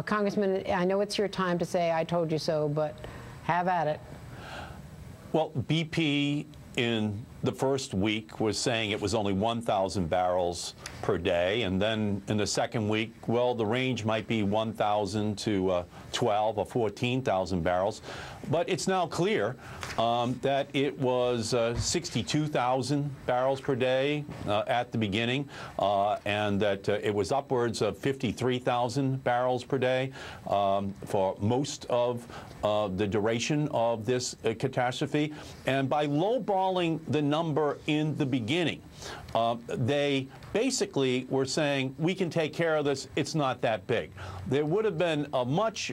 Congressman, I know it's your time to say I told you so, but have at it. Well, BP in the first week was saying it was only 1,000 barrels per day, and then in the second week, well, the range might be 1,000 to 12 or 14,000 barrels. But it's now clear that it was 62,000 barrels per day at the beginning, and that it was upwards of 53,000 barrels per day for most of the duration of this catastrophe. And by lowballing the number in the beginning, they basically were saying, we can take care of this, it's not that big. There would have been a much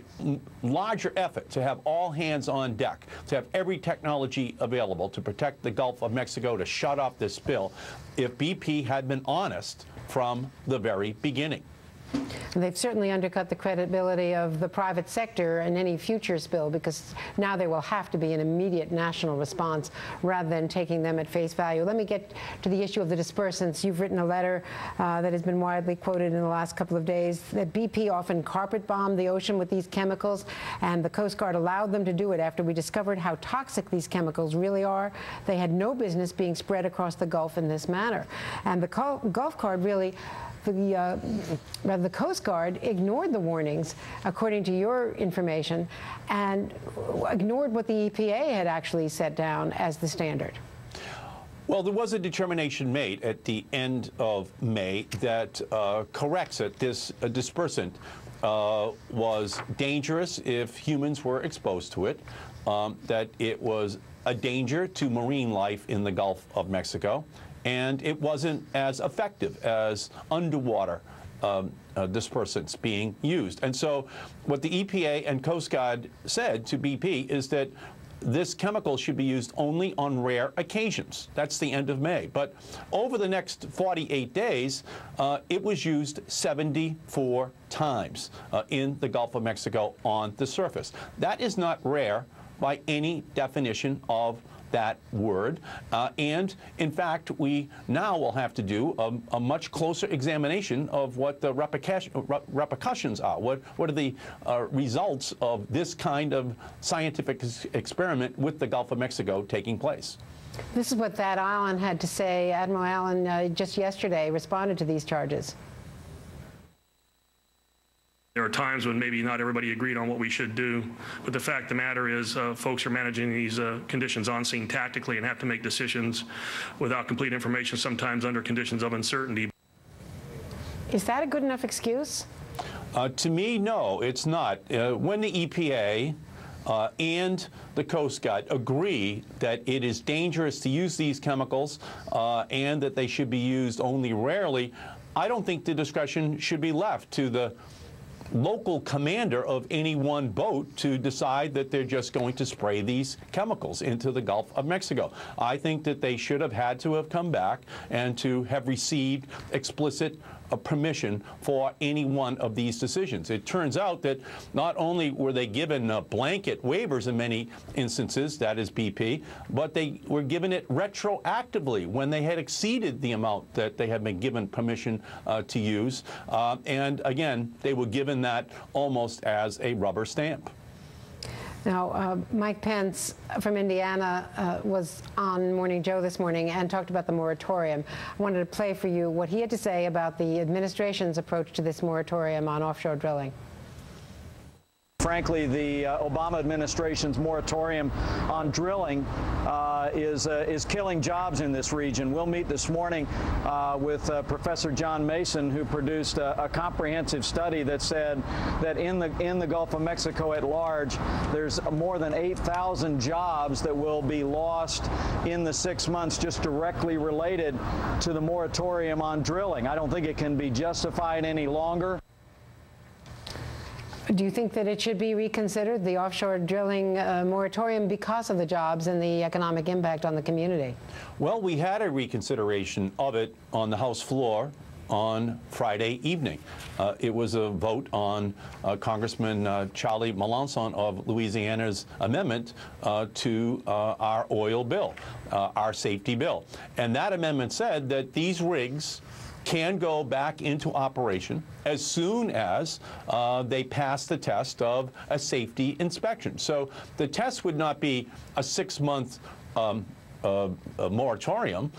larger effort to have all hands on deck, to have every technology available to protect the Gulf of Mexico, to shut off this spill, if BP had been honest from the very beginning. They've certainly undercut the credibility of the private sector in any future spill, because now there will have to be an immediate national response rather than taking them at face value. Let me get to the issue of the dispersants. You've written a letter that has been widely quoted in the last couple of days that BP often carpet bombed the ocean with these chemicals, and the Coast Guard allowed them to do it after we discovered how toxic these chemicals really are. They had no business being spread across the Gulf in this manner. And the Gulf Guard really, the Coast Guard ignored the warnings, according to your information, and ignored what the EPA had actually set down as the standard. Well, there was a determination made at the end of May that corrects that this dispersant was dangerous if humans were exposed to it, that it was a danger to marine life in the Gulf of Mexico, and it wasn't as effective as underwater dispersants being used. And so what the EPA and Coast Guard said to BP is that this chemical should be used only on rare occasions. That's the end of May. But over the next 48 days, it was used 74 times in the Gulf of Mexico on the surface. That is not rare by any definition of that word. And in fact, we now will have to do a much closer examination of what the repercussions are. What are the results of this kind of scientific experiment with the Gulf of Mexico taking place? This is what Thad Allen had to say. Admiral Allen just yesterday responded to these charges. There are times when maybe not everybody agreed on what we should do, but the fact of the matter is folks are managing these conditions on scene tactically and have to make decisions without complete information, sometimes under conditions of uncertainty. Is that a good enough excuse? To me, no, it's not. When the EPA and the Coast Guard agree that it is dangerous to use these chemicals and that they should be used only rarely, I don't think the discretion should be left to the local commander of any one boat to decide that they're just going to spray these chemicals into the Gulf of Mexico. I think that they should have had to have come back and to have received explicit permission for any one of these decisions. It turns out that not only were they given blanket waivers in many instances, that is BP, but they were given it retroactively when they had exceeded the amount that they had been given permission to use. And again, they were given that almost as a rubber stamp. Now, Mike Pence from Indiana was on Morning Joe this morning and talked about the moratorium. I wanted to play for you what he had to say about the administration's approach to this moratorium on offshore drilling. Frankly, the Obama administration's moratorium on drilling is killing jobs in this region. We'll meet this morning with Professor John Mason, who produced a comprehensive study that said that in the Gulf of Mexico at large, there's more than 8,000 jobs that will be lost in the 6 months just directly related to the moratorium on drilling. I don't think it can be justified any longer. Do you think that it should be reconsidered, the offshore drilling moratorium, because of the jobs and the economic impact on the community? Well, we had a reconsideration of it on the House floor on Friday evening. It was a vote on Congressman Charlie Melanson of Louisiana's amendment to our oil bill, our safety bill. And that amendment said that these rigs can go back into operation as soon as they pass the test of a safety inspection. So the test would not be a 6-month moratorium.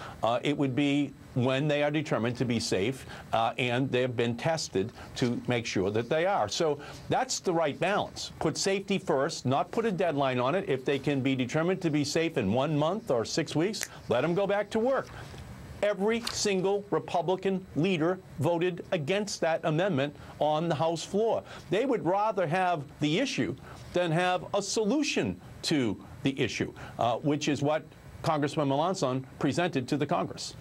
It would be when they are determined to be safe and they have been tested to make sure that they are. So that's the right balance. Put safety first, not put a deadline on it. If they can be determined to be safe in 1 month or 6 weeks, let them go back to work. Every single Republican leader voted against that amendment on the House floor. They would rather have the issue than have a solution to the issue, which is what Congressman Melanson presented to the Congress.